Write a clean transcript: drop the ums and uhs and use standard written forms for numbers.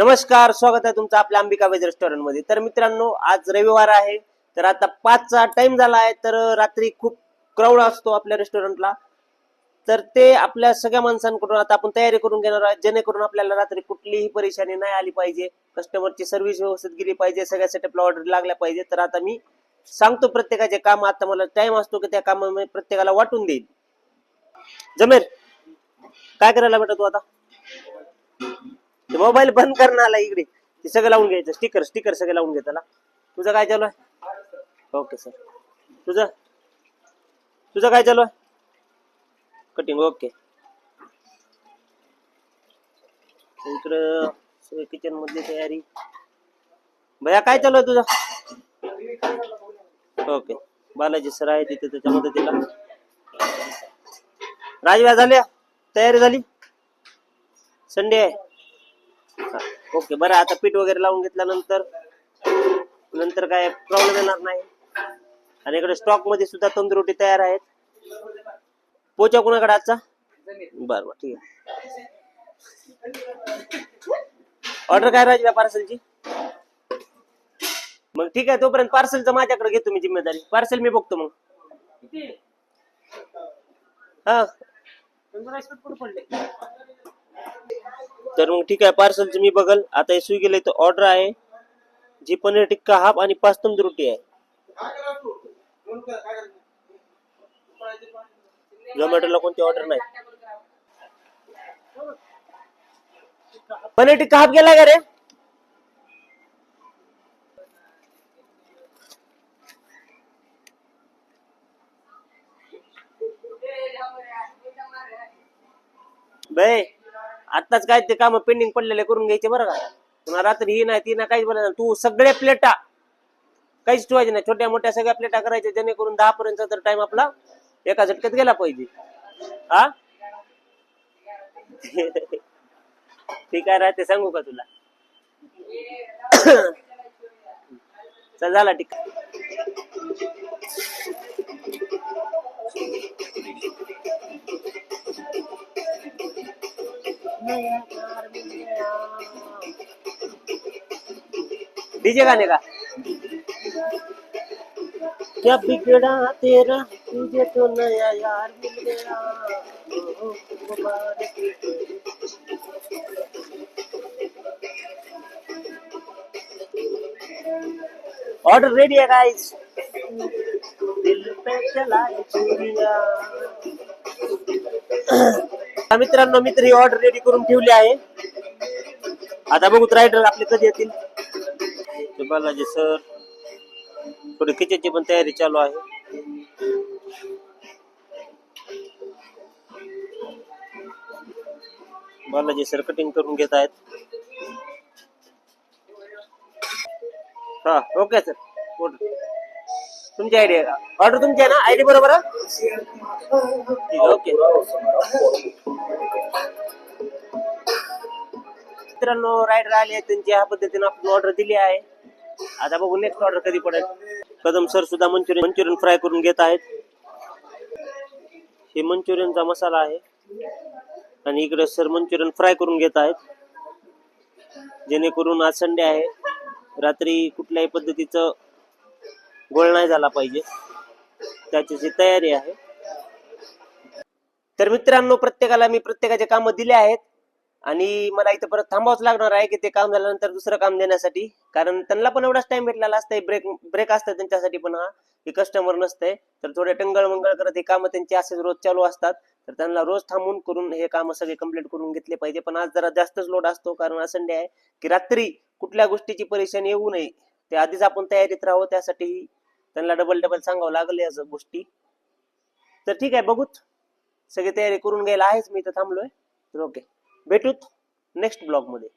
नमस्कार, स्वागत आहे तुमचं आपल्या अंबिका वेज रेस्टॉरंट मध्ये। तर मित्रांनो, आज रविवार आहे, तर आता 5चा टाइम झाला आहे, तर रात्री खूप क्राऊड असतो आपल्या रेस्टॉरंटला। तर ते आपल्या सगळ्या माणसांकडून आता आपण तयारी करून घेणार आहोत, जेणेकरून आपल्याला रात्री कुठलीही परेशानी नाही आली पाहिजे, कस्टमरची सर्व्हिस व्यवस्थित गेली पाहिजे, सगळ्या सेटअपला ऑर्डर लागल्या पाहिजे। तर आता मी सांगतो प्रत्येकाचे काम, आता मला टाइम असतो की त्या कामामध्ये प्रत्येकाला वाटून देईल। जमेल? काय करायला बेटा तू आता? मोबाईल बंद करणार इकडे, ते सगळं लावून घ्यायचं, स्टिकर स्टिकर सगळं लावून घे त्याला। तुझं काय चालू आहे? Okay sir. तुझं तुझं काय चालू आहे? Cutting, okay. इकडं किचन मधली तयारी। भैया काय चालू आहे तुझं? ओके, बालाजी सर आहे तिथे त्याच्या मदतीला। राजव्या झाल्या, तयारी झाली? संडे आहे, ओके बरं। आता पीठ वगैरे लावून घेतल्यानंतर नंतर काय प्रॉब्लेम येणार नाही। आणि इकडे स्टॉक मध्ये सुद्धा तंदुरुटी तयार आहेत। पोचा कोणाकडे आजचा? बरं बरं, ठीक आहे। ऑर्डर काय राजव्या पार्सलची? मग ठीक आहे, तोपर्यंत पार्सलचं माझ्याकडे घेतो मी जिम्मेदारी, पार्सल मी बघतो मग। हा तर मग ठीक आहे, पार्सलचं मी बघल। आता हे स्विगीला इथं ऑर्डर आहे, जी पनीर टिक्का हाफ आणि 5 तंदुरुटी आहे। झोमॅटोला कोणती ऑर्डर नाही। पनीर टिक्का हाफ गेला का रे? बाई आताच काय ते काम पेंडिंग पडलेले करून घ्यायचे बरं का। पुन्हा रात्री ही नाही ती ना काहीच बोलायचं तू, सगळे प्लेटा काहीच ठेवायचे नाही, छोट्या मोठ्या सगळ्या प्लेटा करायच्या, जेणेकरून 10 पर्यंत तर टाइम आपला एका झटक्यात गेला पाहिजे। हा ठीक आहे, राहते सांगू का तुला? चल झाला ठीक। डीजे गाने का क्या बिगड़ा तेरा, तुझे तो नया यार मिल गया। ऑर्डर रेडी है गाइस, दिल पे चलाए चूड़ियां। मित्रांनो, मी तरी ऑर्डर रेडी करून ठेवली आहे। आता बघू रायडर आपले कधी येतील। बालाजी सर, थोडी किचनची पण तयारी चालू आहे। बालाजी सर कटिंग करून घेत आहेत। हा ओके सर, तुमची आयडी आहे का? ऑर्डर तुमची आहे ना? आयडी बरोबर आहे? ओके मित्रांनो, रायडर आले आहेत, त्यांची ह्या पद्धतीने आपण ऑर्डर दिली आहे। आता बघू नेक्स्ट ऑर्डर कधी पडेल। कदम सर सुद्धा मंचुरियन फ्राय करून घेत आहेत। हे मंचुरियनचा मसाला आहे आणि इकडे सर मंचुरियन फ्राय करून घेत आहेत, जेणेकरून आज संडे आहे, रात्री कुठल्याही पद्धतीचं गोळ नाही झाला पाहिजे, त्याची तयारी आहे। तर मित्रांनो, प्रत्येकाला मी प्रत्येकाचे काम दिले आहेत आणि मला इथं परत थांबावंच लागणार आहे की ते काम झाल्यानंतर दुसरं काम देण्यासाठी, कारण त्यांना पण एवढाच टाइम भेटलेला असतंय, ब्रेक असतं त्यांच्यासाठी पण, हा की कस्टमर नसतंय तर थोडे टंगळ मंगळ करत हे काम त्यांचे असेच रोज चालू असतात। तर त्यांना रोज थांबून करून हे काम सगळे कंप्लीट करून घेतले पाहिजे। पण आज जरा जास्तच लोड असतो, कारण आज संडे आहे की रात्री कुठल्या गोष्टीची परेशानी येऊ नये, ते आधीच आपण तयारीत राहावं, त्यासाठी त्यांना डबल सांगावं लागलं या गोष्टी। तर ठीक आहे, बघूत, सगळी तयारी करून घ्यायला आहेच मी इथं थांबलोय। तर ओके, भेटूत नेक्स्ट ब्लॉग मध्ये।